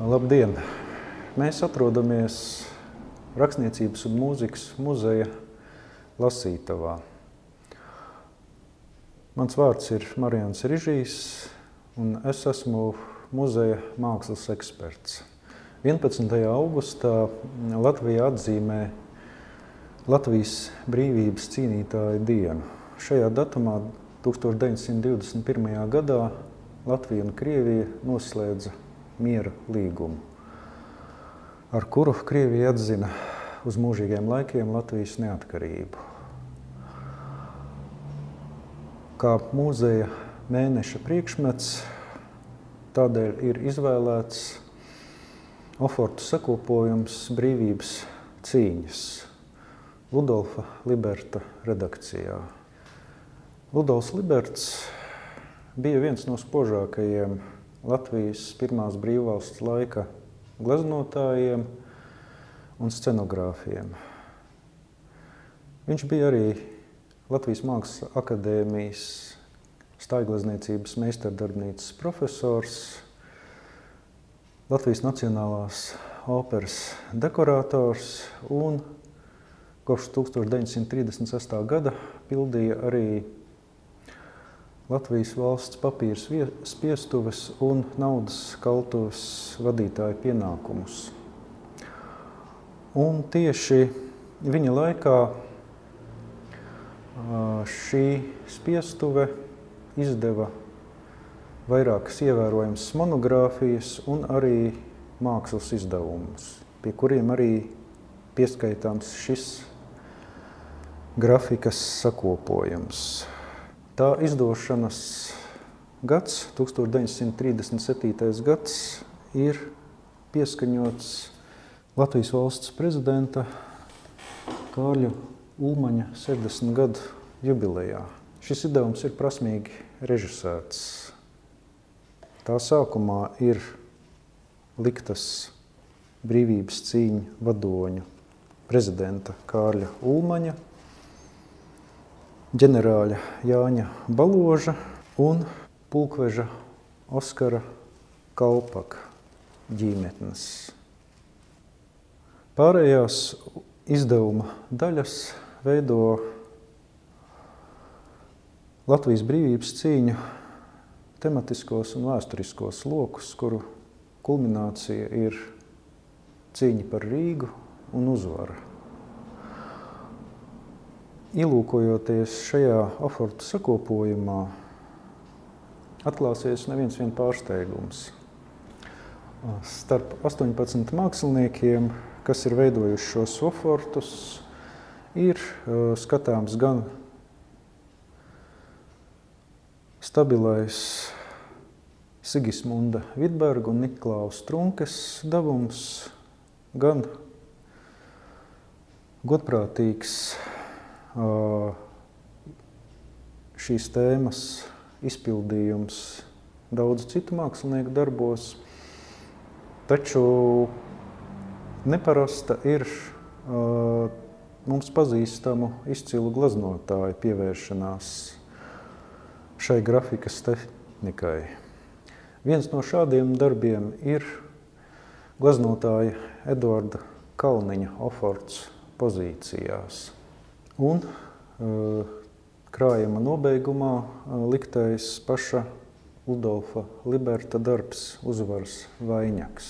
Labdien! Mēs atrodamies Rakstniecības un mūzikas muzeja lasītavā. Mans vārds ir Marijans Rižijs, un es esmu muzeja mākslas eksperts. 11. augustā Latvija atzīmē Latvijas brīvības cīnītāju dienu. Šajā datumā 1921. gadā Latvija un Krievija noslēdza miera līgumu, ar kuru Krievija atzina uz mūžīgiem laikiem Latvijas neatkarību. Kā muzeja mēneša priekšmets tādēļ ir izvēlēts ofortu sakopojums brīvības cīņas Ludolfa Liberta redakcijā. Ludolfs Liberts bija viens no spožākajiem Latvijas pirmās brīvvalsts laika gleznotājiem un scenogrāfiem. Viņš bija arī Latvijas Mākslas akadēmijas stājglezniecības meistardarbnīcas profesors, Latvijas Nacionālās operas dekorators un kopš 1936. gada pildīja arī Latvijas valsts papīra spiestuves un naudas kaltuves vadītāja pienākumus. Un tieši viņa laikā šī spiestuve izdeva vairākas ievērojamas monogrāfijas un arī mākslas izdevumus, pie kuriem arī pieskaitāms šis grafikas sakopojums. Tā izdošanas gads, 1937. gads, ir pieskaņots Latvijas valsts prezidenta Kārļa Ulmaņa 60 gadu jubilejā. Šis izdevums ir prasmīgi režisēts. Tā sākumā ir liktas brīvības cīņu vadoņu prezidenta Kārļa Ulmaņa, ģenerāļa Jāņa Baloža un pulkveža Oskara Kalpaka ģimenes. Pārējās izdevuma daļas veido Latvijas brīvības cīņu tematiskos un vēsturiskos lokus, kuru kulminācija ir cīņa par Rīgu un uzvara. Ielūkojoties šajā ofortu sakopojumā, atklāsies neviens vien pārsteigums. Starp 18 māksliniekiem, kas ir veidojuši šos ofortus, ir skatāms gan stabilais Sigismunda Vidberga un Niklaus Trunkes devums, gan godprātīgs šīs tēmas izpildījums daudzu citu mākslinieku darbos, taču neparasta ir mums pazīstamu izcilu gleznotāju pievēršanās šai grafikas tehnikai. Viens no šādiem darbiem ir gleznotāja Eduarda Kalniņa oforts pozīcijās. Un krājuma nobeigumā liktais paša Ludolfa Liberta darbs Uzvaras vainags.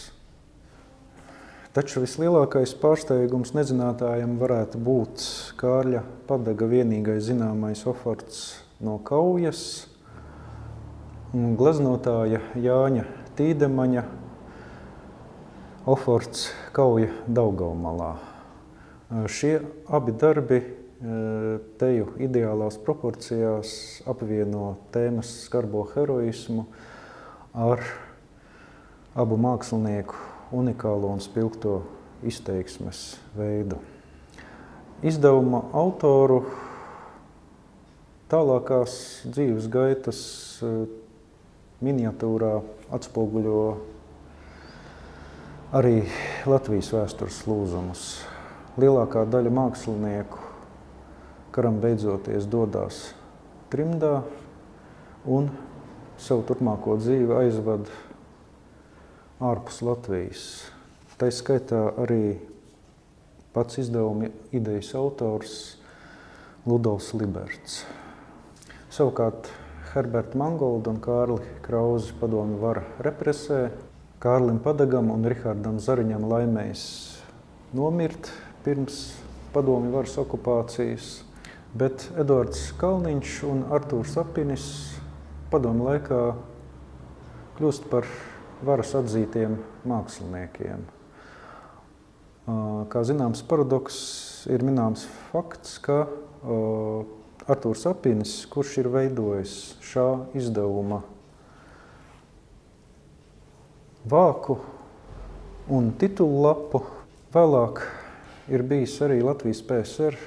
Taču vislielākais pārsteigums nezinātājiem varētu būt Kārļa Padaga vienīgais zināmais oforts no Kaujas, gleznotāja Jāņa Tīdemaņa oforts Kauja Daugavmalā. Šie abi darbi teju ideālās proporcijās apvieno tēmas skarbo heroismu ar abu mākslinieku unikālo un spilgto izteiksmes veidu. Izdevuma autoru tālākās dzīves gaitas miniatūrā atspoguļo arī Latvijas vēstures lūzumus. Lielākā daļa mākslinieku karam beidzoties dodās trimdā un savu turpmāko dzīvi aizvada ārpus Latvijas. Tā skaitā arī pats izdevuma idejas autors Ludovs Liberts. Savukārt Herberta Mangolda un Kārli Krauzi padomju vara represē. Kārlim Padagam un Rihardam Zariņam laimējis nomirt pirms padomju varas okupācijas, bet Eduards Kalniņš un Artūrs Apinis padomju laikā kļūst par varas atzītiem māksliniekiem. Kā zināms paradoks, ir minēms fakts, ka Artūrs Apinis, kurš ir veidojis šā izdevuma vāku un titulu vēlāk ir bijis arī Latvijas PSR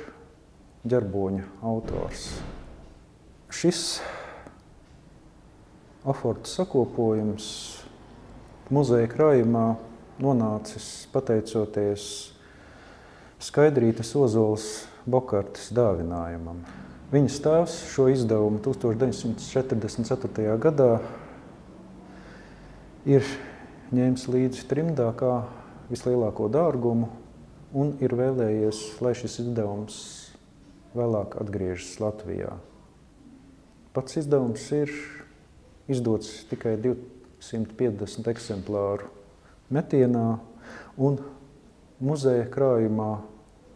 ģerboņa autors. Šis afortu sakopojums muzeja krājumā nonācis pateicoties Skaidrītes Ozoles Bokartes dāvinājumam. Viņas tēvs šo izdevumu 1944. gadā ir ņēmis līdzi trimdā kā vislielāko dārgumu un ir vēlējies, lai šis izdevums vēlāk atgriežas Latvijā. Pats izdevums ir izdots tikai 250 eksemplāru metienā, un muzeja krājumā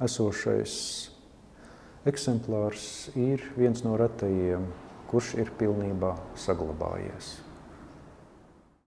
esošais eksemplārs ir viens no retajiem, kurš ir pilnībā saglabājies.